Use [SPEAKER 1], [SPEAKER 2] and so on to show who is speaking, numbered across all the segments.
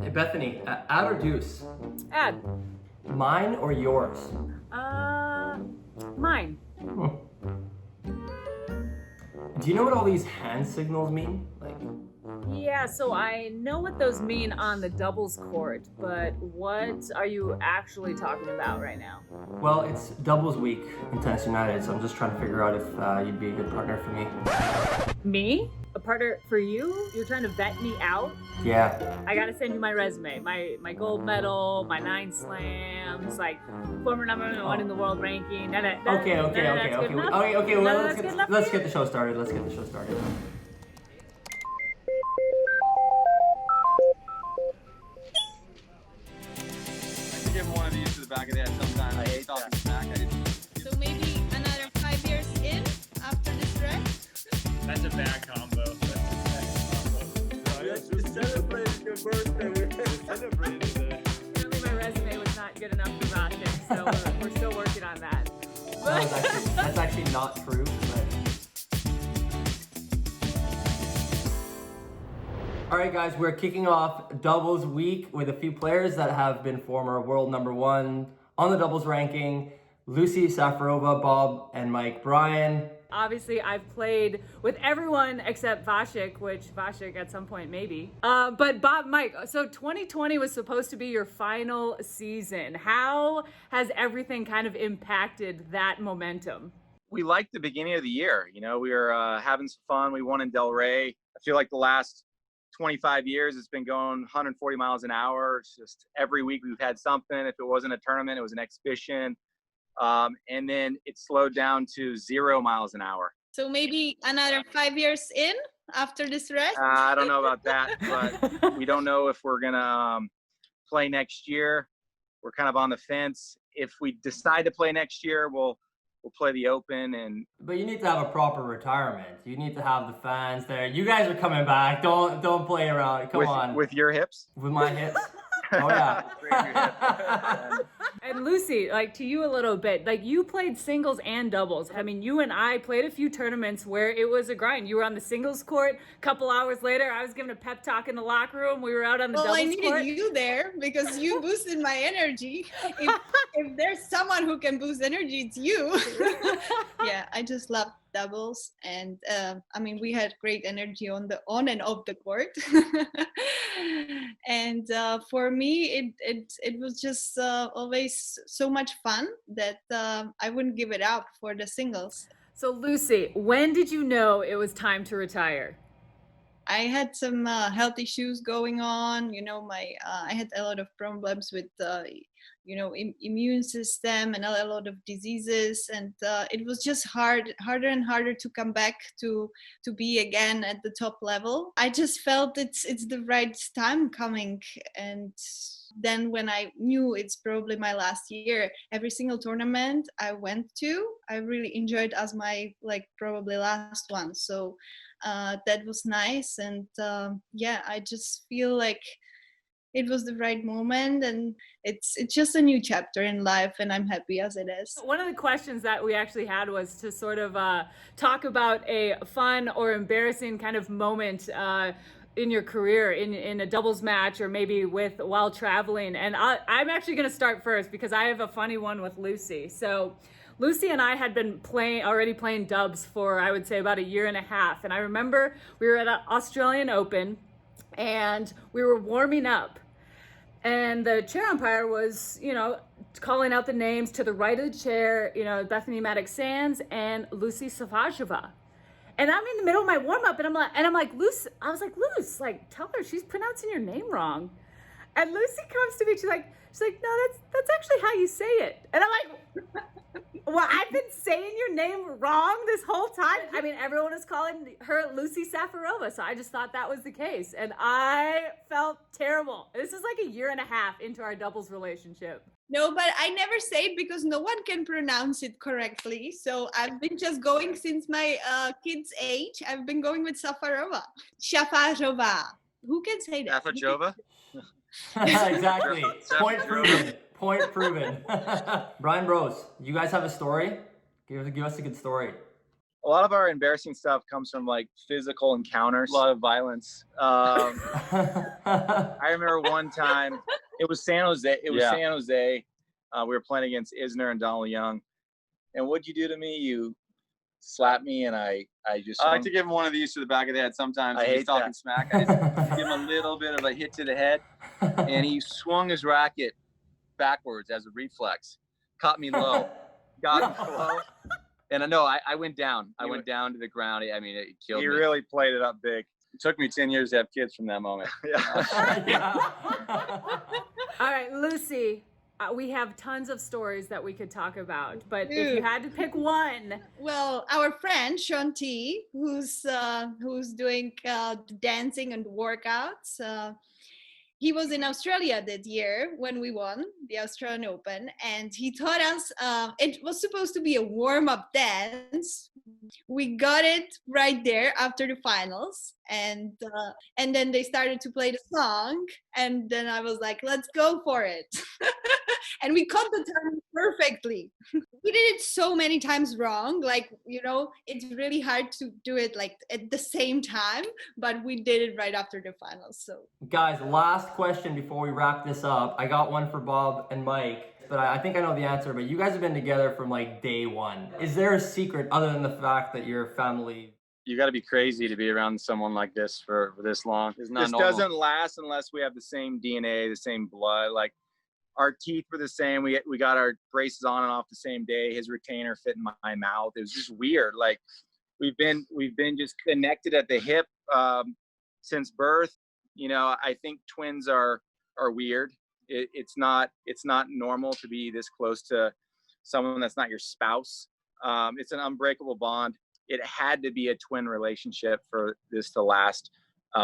[SPEAKER 1] Hey Bethany, add or deuce?
[SPEAKER 2] Add.
[SPEAKER 1] Mine or yours?
[SPEAKER 2] Mine.
[SPEAKER 1] Do you know what all these hand signals mean?
[SPEAKER 2] Yeah, so I know what those mean on the doubles court, but what are you actually talking about right now?
[SPEAKER 1] Well, it's doubles week in Tennis United, so I'm just trying to figure out if you'd be a good partner for me.
[SPEAKER 2] Me? A partner for you? You're trying to vet me out?
[SPEAKER 1] Yeah.
[SPEAKER 2] I gotta send you my resume, my gold medal, my 9 slams, like former number 1 in the world ranking.
[SPEAKER 1] Okay. Well, let's get the show started.
[SPEAKER 3] I give one of these to the back of the head sometimes. I hate talking smack.
[SPEAKER 4] So maybe another 5 years in after this rest?
[SPEAKER 5] That's a bad combo.
[SPEAKER 3] Just celebrating your birthday.
[SPEAKER 5] Celebrated it.
[SPEAKER 2] Apparently my resume was not good enough for Rajeev, so we're still working on that.
[SPEAKER 1] That's actually not true, but... All right, guys, we're kicking off doubles week with a few players that have been former world number 1 on the doubles ranking. Lucie, Safarova, Bob, and Mike Bryan.
[SPEAKER 2] Obviously, I've played with everyone except Vasek, which Vasek at some point maybe. But Bob, Mike, so 2020 was supposed to be your final season. How has everything kind of impacted that momentum?
[SPEAKER 3] We liked the beginning of the year. You know, we were having some fun. We won in Del Rey. I feel like the last 25 years, it's been going 140 miles an hour. It's just every week we've had something. If it wasn't a tournament, it was an exhibition. And then it slowed down to 0 miles an hour.
[SPEAKER 4] So maybe another 5 years in after this rest?
[SPEAKER 3] I don't know about that, but we don't know if we're going to play next year. We're kind of on the fence. If we decide to play next year, we'll play the Open.
[SPEAKER 1] But you need to have a proper retirement. You need to have the fans there. You guys are coming back. Don't play around. Come on.
[SPEAKER 3] With your hips?
[SPEAKER 1] With my hips? Oh, yeah.
[SPEAKER 2] And Lucie, like to you a little bit, like you played singles and doubles. I mean, you and I played a few tournaments where it was a grind. You were on the singles court. A couple hours later, I was giving a pep talk in the locker room. We were out on the doubles court.
[SPEAKER 4] Well, I needed you there because you boosted my energy. If there's someone who can boost energy, it's you. Yeah, I just love doubles, and I mean, we had great energy on and off the court. And for me, it was just always so much fun that I wouldn't give it up for the singles.
[SPEAKER 2] So Lucie, when did you know it was time to retire?
[SPEAKER 4] I had some health issues going on. You know, I had a lot of problems with immune system and a lot of diseases, and it was just harder and harder to come back to be again at the top level. I just felt it's the right time coming, and then when I knew it's probably my last year, every single tournament I went to, I really enjoyed as my probably last one. So that was nice, and I just feel like it was the right moment, and it's just a new chapter in life, and I'm happy as it is.
[SPEAKER 2] One of the questions that we actually had was to sort of talk about a fun or embarrassing kind of moment in your career, in a doubles match, or maybe while traveling. And I'm actually going to start first because I have a funny one with Lucie. So Lucie and I had been already playing dubs for, I would say, about a year and a half. And I remember we were at an Australian Open, and we were warming up, and the chair umpire was, calling out the names to the right of the chair, Bethany Maddox-Sands and Lucie Safarova. And I'm in the middle of my warm up, and I'm like, Luce, Luce, tell her she's pronouncing your name wrong. And Lucie comes to me, she's like, no, that's actually how you say it. And I'm like, well, I've been saying your name wrong this whole time. I mean, everyone is calling her Lucie Safarova, so I just thought that was the case. And I felt terrible. This is like a year and a half into our doubles relationship.
[SPEAKER 4] No, but I never say it because no one can pronounce it correctly. So I've been just going since my kid's age. I've been going with Safarova. Safarova. Who can say that?
[SPEAKER 3] Safarova?
[SPEAKER 1] Exactly. Point proven. Brian Bros, you guys have a story? Give us a good story.
[SPEAKER 3] A lot of our embarrassing stuff comes from like physical encounters.
[SPEAKER 6] A lot of violence.
[SPEAKER 3] I remember one time it was San Jose. San Jose. We were playing against Isner and Donald Young. And what'd you do to me? You slapped me, and I just.
[SPEAKER 6] I like to give him one of these to the back of the head sometimes.
[SPEAKER 3] I
[SPEAKER 6] If
[SPEAKER 3] hate
[SPEAKER 6] he's talking
[SPEAKER 3] that.
[SPEAKER 6] smack. I just give him a little bit of a hit to the head, and he swung his racket backwards as a reflex. Caught me low. Got me low. And I know I went down. I went down to the ground. I mean, it killed
[SPEAKER 3] He
[SPEAKER 6] me.
[SPEAKER 3] really played it up big.
[SPEAKER 6] It took me 10 years to have kids from that moment.
[SPEAKER 1] Yeah.
[SPEAKER 2] All right, Lucie, we have tons of stories that we could talk about, but if you had to pick one.
[SPEAKER 4] Well, our friend Sean T, who's doing dancing and workouts. He was in Australia that year when we won the Australian Open, and he taught us. It was supposed to be a warm-up dance. We got it right there after the finals, and then they started to play the song, and then I was like, "Let's go for it!" And we caught the time perfectly. We did it so many times wrong. Like, it's really hard to do it like at the same time, but we did it right after the finals. So,
[SPEAKER 1] Guys, last question before we wrap this up. I got one for Bob and Mike, but I think I know the answer. But you guys have been together from like day one. Is there a secret other than the fact that you're family?
[SPEAKER 6] You got to be crazy to be around someone like this for this long. It's not
[SPEAKER 3] This
[SPEAKER 6] normal.
[SPEAKER 3] doesn't last unless we have the same DNA, the same blood. Like, our teeth were the same. We got our braces on and off the same day. His retainer fit in my mouth. It was just weird. Like, we've been just connected at the hip since birth. I think twins are weird. It's not normal to be this close to someone that's not your spouse. It's an unbreakable bond. It had to be a twin relationship for this to last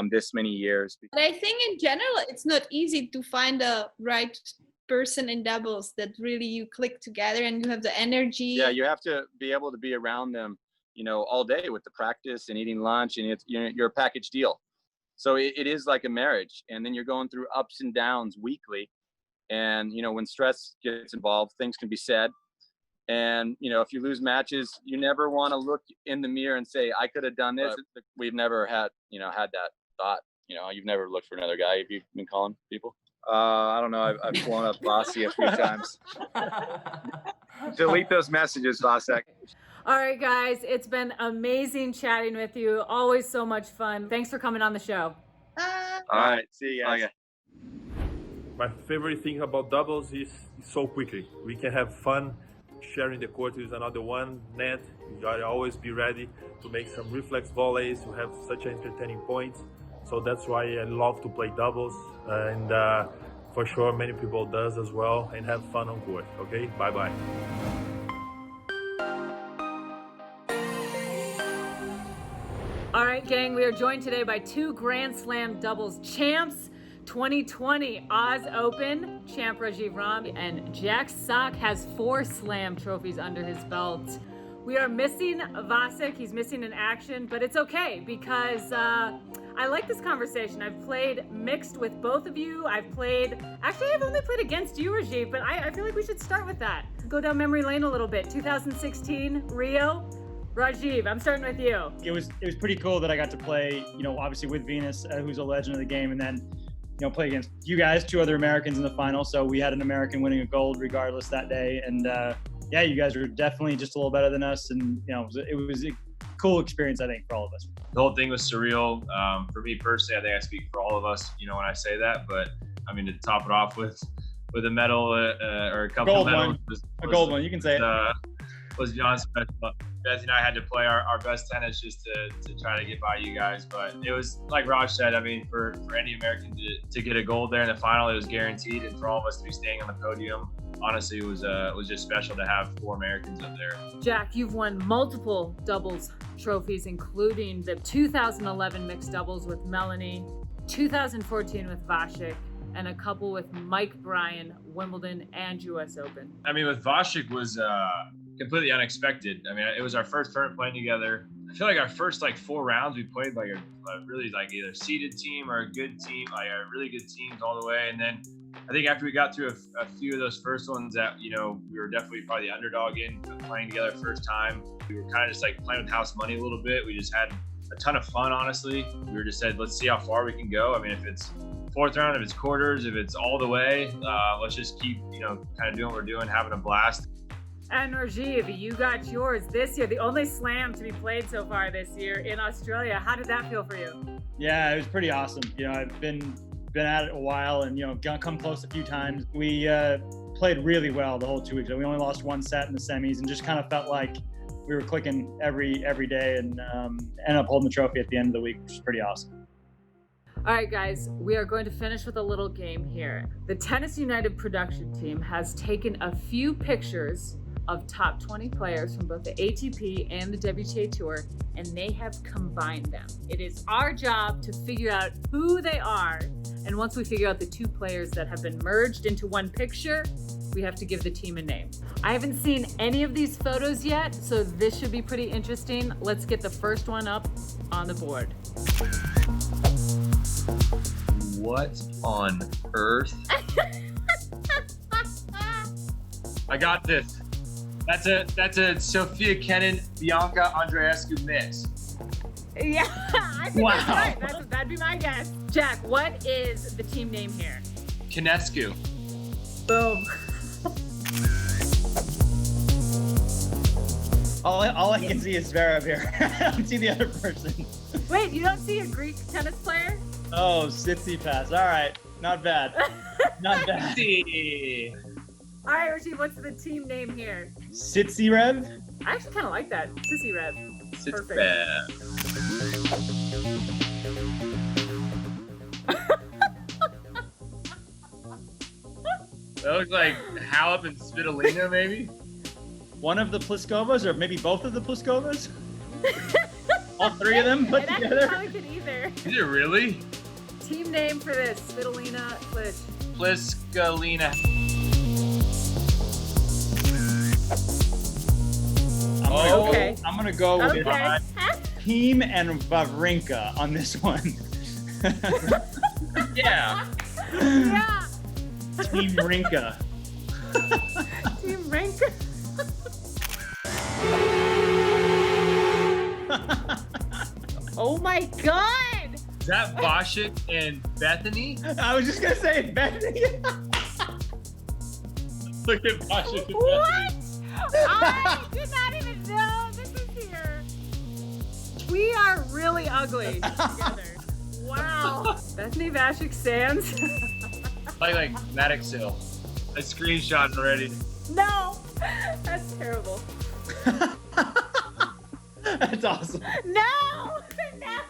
[SPEAKER 3] this many years.
[SPEAKER 4] but I think in general, it's not easy to find the right person in doubles that really you click together and you have the energy.
[SPEAKER 6] Yeah, you have to be able to be around them, all day with the practice and eating lunch, and you're a package deal. So it is like a marriage, and then you're going through ups and downs weekly. And, when stress gets involved, things can be said. And, if you lose matches, you never want to look in the mirror and say, I could have done this. But we've never had that thought. You've never looked for another guy. Have you been calling people?
[SPEAKER 3] I don't know. I've blown up Vasi a few times. Delete those messages, Vasek.
[SPEAKER 2] All right, guys, it's been amazing chatting with you. Always so much fun. Thanks for coming on the show.
[SPEAKER 3] All right. See you guys.
[SPEAKER 6] Okay.
[SPEAKER 5] My favorite thing about doubles is so quickly. We can have fun sharing the court with another one net. You gotta always be ready to make some reflex volleys, to have such entertaining points. So that's why I love to play doubles, and for sure many people does as well, and have fun on court. Okay, bye-bye.
[SPEAKER 2] All right, gang, we are joined today by two Grand Slam doubles champs. 2020 Oz Open champ Rajeev Ram, and Jack Sock has 4 Slam trophies under his belt. We are missing Vasek. He's missing in action, but it's okay because I like this conversation. I've played mixed with both of you. I've only played against you, Rajeev, but I feel like we should start with that. Go down memory lane a little bit. 2016 Rio. Rajeev, I'm starting with you.
[SPEAKER 7] It was pretty cool that I got to play, obviously with Venus, who's a legend of the game, and then, play against you guys, 2 other Americans in the final. So we had an American winning a gold regardless that day. And yeah, you guys were definitely just a little better than us. And, it was a cool experience, I think, for all of us.
[SPEAKER 8] The whole thing was surreal. For me personally, I think I speak for all of us, when I say that. But I mean, to top it off with a medal or a couple of medals.
[SPEAKER 7] A gold one, you can say it.
[SPEAKER 8] Was beyond special. Beth and I had to play our best tennis just to try to get by you guys. But it was, like Raj said, I mean, for any American to get a gold there in the final, it was guaranteed. And for all of us to be staying on the podium, honestly, it was just special to have 4 Americans up there.
[SPEAKER 2] Jack, you've won multiple doubles trophies, including the 2011 mixed doubles with Melanie, 2014 with Vasek, and a couple with Mike Bryan, Wimbledon and US Open.
[SPEAKER 8] I mean, with Vasek was completely unexpected. I mean, it was our first tournament playing together. I feel like our first 4 rounds we played like a really either seeded team or a good team, like a really good teams all the way. And then I think after we got through a few of those first ones that, we were definitely probably the underdog in playing together first time. We were kind of just like playing with house money a little bit. We just had a ton of fun, honestly. We were just said, let's see how far we can go. I mean, if it's fourth round, if it's quarters, if it's all the way, let's just keep, kind of doing what we're doing, having a blast.
[SPEAKER 2] And Rajeev, you got yours this year, the only slam to be played so far this year in Australia. How did that feel for you?
[SPEAKER 7] Yeah, it was pretty awesome. I've been at it a while and, come close a few times. We played really well the whole 2 weeks. We only lost one set in the semis and just kind of felt like we were clicking every day and ended up holding the trophy at the end of the week, which is pretty awesome.
[SPEAKER 2] All right, guys, we are going to finish with a little game here. The Tennis United production team has taken a few pictures of top 20 players from both the ATP and the WTA Tour, and they have combined them. It is our job to figure out who they are, and once we figure out the two players that have been merged into one picture, we have to give the team a name. I haven't seen any of these photos yet, so this should be pretty interesting. Let's get the first one up on the board.
[SPEAKER 8] What on earth? I got this. That's a Sophia Kenin, Bianca Andreescu mix.
[SPEAKER 2] Yeah, I think
[SPEAKER 7] Wow.
[SPEAKER 2] that's right. That'd be my guess. Jack, what is the team name here?
[SPEAKER 8] Kinescu.
[SPEAKER 2] Boom.
[SPEAKER 7] All I can see is Zverev here. I don't see the other person.
[SPEAKER 2] Wait, you don't see a Greek tennis player?
[SPEAKER 7] Oh, Tsitsipas. All right, not bad. Not bad.
[SPEAKER 2] All right, Rajeev, what's the team name here?
[SPEAKER 7] Tsitsirev?
[SPEAKER 2] I actually kind of like that. Sissy Rev. Perfect.
[SPEAKER 8] That looks like Halep and Svitolina, maybe?
[SPEAKER 7] One of the Pliskovas, or maybe both of the Pliskovas? All three of them put
[SPEAKER 2] And I
[SPEAKER 7] together?
[SPEAKER 2] probably could either.
[SPEAKER 8] Is it really?
[SPEAKER 2] Team name for this, Svitolina Plish.
[SPEAKER 8] Pliskolina.
[SPEAKER 7] I'm gonna go with
[SPEAKER 2] Okay.
[SPEAKER 7] Team and Wawrinka on this one.
[SPEAKER 8] Yeah.
[SPEAKER 2] Yeah.
[SPEAKER 7] Team Rinka.
[SPEAKER 2] Team Rinka. Oh my God.
[SPEAKER 8] Is that Vasek and Bethany?
[SPEAKER 7] I was just gonna say Bethany.
[SPEAKER 8] Look at Vasek and
[SPEAKER 2] What?
[SPEAKER 8] Bethany.
[SPEAKER 2] I did not even know this was here. We are really ugly together. Wow. Bethany Vasek Sands.
[SPEAKER 8] Like Maddox Hill. I screenshot already.
[SPEAKER 2] No. That's terrible.
[SPEAKER 7] That's awesome.
[SPEAKER 2] No. No.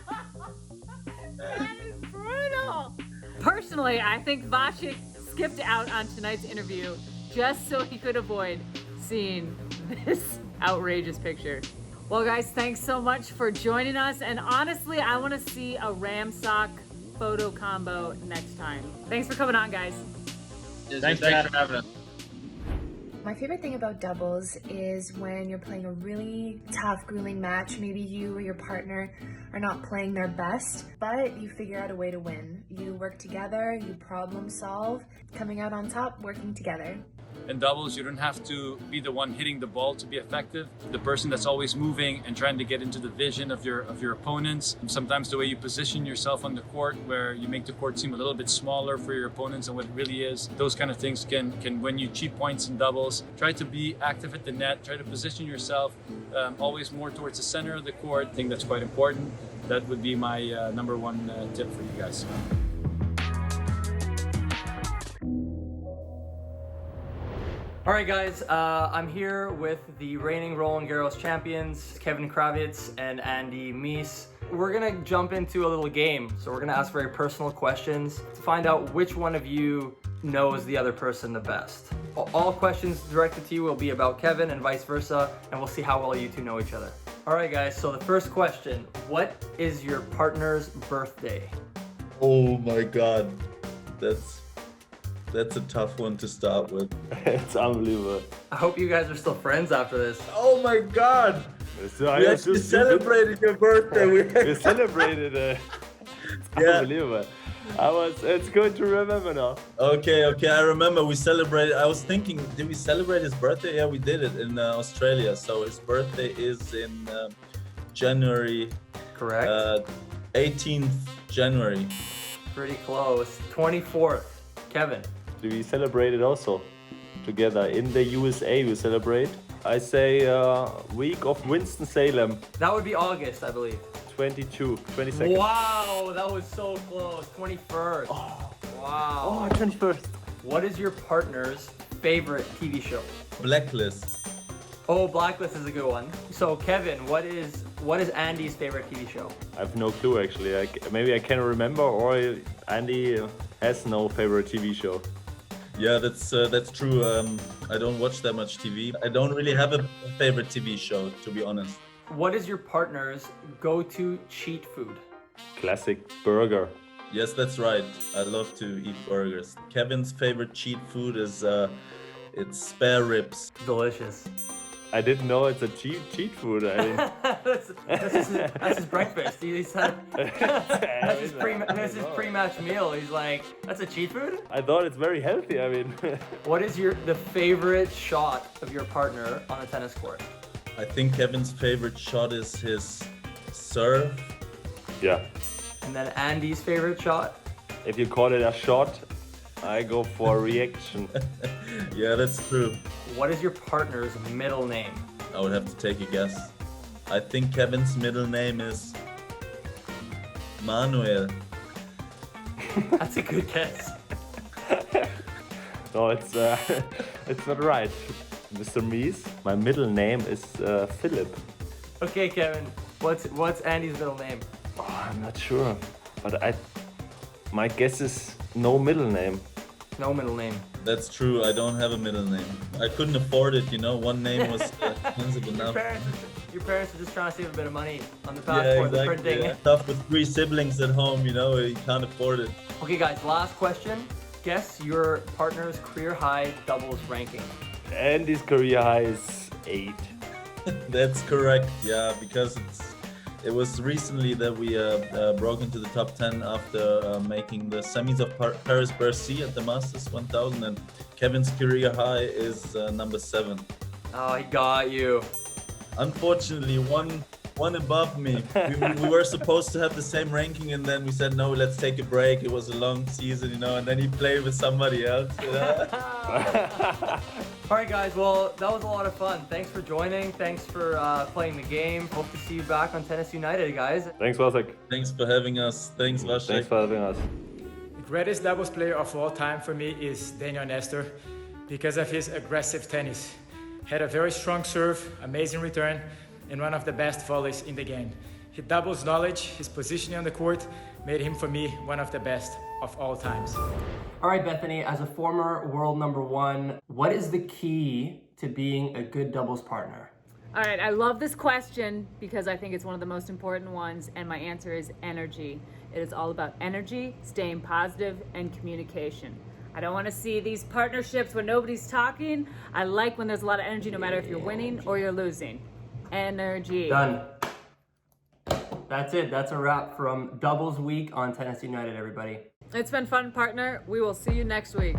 [SPEAKER 2] That is brutal. Personally, I think Vasek skipped out on tonight's interview just so he could avoid seeing this outrageous picture. Well, guys, thanks so much for joining us. And honestly, I want to see a Ramsock photo combo next time. Thanks for coming on, guys.
[SPEAKER 8] Thanks for having us.
[SPEAKER 9] My favorite thing about doubles is when you're playing a really tough, grueling match. Maybe you or your partner are not playing their best, but you figure out a way to win. You work together, you problem solve, coming out on top, working together.
[SPEAKER 10] In doubles, you don't have to be the one hitting the ball to be effective. The person that's always moving and trying to get into the vision of your opponents. And sometimes the way you position yourself on the court, where you make the court seem a little bit smaller for your opponents than what it really is. Those kind of things can win you cheap points in doubles. Try to be active at the net. Try to position yourself always more towards the center of the court. I think that's quite important. That would be my number one tip for you guys.
[SPEAKER 1] All right, guys, I'm here with the reigning Roland Garros champions, Kevin Krawietz and Andy Mies. We're gonna jump into a little game. So we're gonna ask very personal questions to find out which one of you knows the other person the best. All questions directed to you will be about Kevin and vice versa, and we'll see how well you two know each other. All right, guys, so the first question, what is your partner's birthday?
[SPEAKER 11] Oh my God, that's a tough one to start with.
[SPEAKER 12] It's unbelievable.
[SPEAKER 1] I hope you guys are still friends after this.
[SPEAKER 11] Oh my God! We actually celebrated your birthday.
[SPEAKER 12] We celebrated. It's unbelievable. It's good to remember now.
[SPEAKER 11] Okay, I remember we celebrated. I was thinking, did we celebrate his birthday? Yeah, we did it in Australia. So his birthday is in January.
[SPEAKER 1] Correct.
[SPEAKER 11] 18th January.
[SPEAKER 1] Pretty close. 24th. Kevin.
[SPEAKER 12] We celebrated also together in the USA. We celebrate. I say week of Winston-Salem.
[SPEAKER 1] That would be August, I believe.
[SPEAKER 12] 22nd.
[SPEAKER 1] Wow, that was so close. 21st.
[SPEAKER 12] Oh.
[SPEAKER 1] Wow.
[SPEAKER 12] 21st.
[SPEAKER 1] What is your partner's favorite TV show?
[SPEAKER 11] Blacklist.
[SPEAKER 1] Oh, Blacklist is a good one. So, Kevin, what is Andy's favorite TV show?
[SPEAKER 12] I have no clue actually. Maybe I can remember, or Andy has no favorite TV show.
[SPEAKER 11] Yeah, that's true. I don't watch that much TV. I don't really have a favorite TV show, to be honest.
[SPEAKER 1] What is your partner's go-to cheat food?
[SPEAKER 12] Classic burger.
[SPEAKER 11] Yes, that's right. I love to eat burgers. Kevin's favorite cheat food is it's spare ribs.
[SPEAKER 1] Delicious.
[SPEAKER 12] I didn't know it's a cheat food. I mean,
[SPEAKER 1] that's his breakfast. He's had, that's his pre-match meal. He's like, that's a cheat food?
[SPEAKER 12] I thought it's very healthy. I mean,
[SPEAKER 1] what is the favorite shot of your partner on a tennis court?
[SPEAKER 11] I think Kevin's favorite shot is his serve.
[SPEAKER 12] Yeah.
[SPEAKER 1] And then Andy's favorite shot?
[SPEAKER 12] If you call it a shot, I go for a reaction.
[SPEAKER 11] Yeah, that's true.
[SPEAKER 1] What is your partner's middle name?
[SPEAKER 11] I would have to take a guess. I think Kevin's middle name is Manuel.
[SPEAKER 1] That's a good guess.
[SPEAKER 12] No, it's not right. Mr. Mies, my middle name is Philip.
[SPEAKER 1] Okay, Kevin, what's Andy's middle name?
[SPEAKER 12] Oh, I'm not sure, but my guess is no middle name.
[SPEAKER 1] No middle name.
[SPEAKER 11] That's true. I don't have a middle name. I couldn't afford it. One name was expensive enough.
[SPEAKER 1] Your parents are just trying to save a bit of money on the passport, the printing.
[SPEAKER 11] Yeah. Tough with 3 siblings at home. You can't afford it.
[SPEAKER 1] Okay, guys. Last question. Guess your partner's career high doubles ranking.
[SPEAKER 12] Andy's career high is 8.
[SPEAKER 11] That's correct. Yeah, because it was recently that we broke into the top 10 after making the semis of Paris-Bercy at the Masters 1000, and Kevin's career high is number 7.
[SPEAKER 1] Oh, he got you.
[SPEAKER 11] Unfortunately, one above me. We were supposed to have the same ranking, and then we said, no, let's take a break. It was a long season, and then he played with somebody else.
[SPEAKER 1] All right, guys. Well, that was a lot of fun. Thanks for joining. Thanks for playing the game. Hope to see you back on Tennis United, guys.
[SPEAKER 12] Thanks, Vasek.
[SPEAKER 11] Thanks for having us. Thanks, Vasek.
[SPEAKER 12] Thanks for having us.
[SPEAKER 13] The greatest doubles player of all time for me is Daniel Nestor because of his aggressive tennis. Had a very strong serve, amazing return, and one of the best volleys in the game. His doubles knowledge, his positioning on the court, made him, for me, one of the best of all times.
[SPEAKER 1] All right, Bethany, as a former world #1, what is the key to being a good doubles partner?
[SPEAKER 2] All right, I love this question because I think it's one of the most important ones, and my answer is energy. It is all about energy, staying positive, and communication. I don't want to see these partnerships when nobody's talking. I like when there's a lot of energy, no matter if you're winning or you're losing. Energy.
[SPEAKER 1] Done. That's it. That's a wrap from Doubles Week on Tennis United, everybody.
[SPEAKER 2] It's been fun, partner. We will see you next week.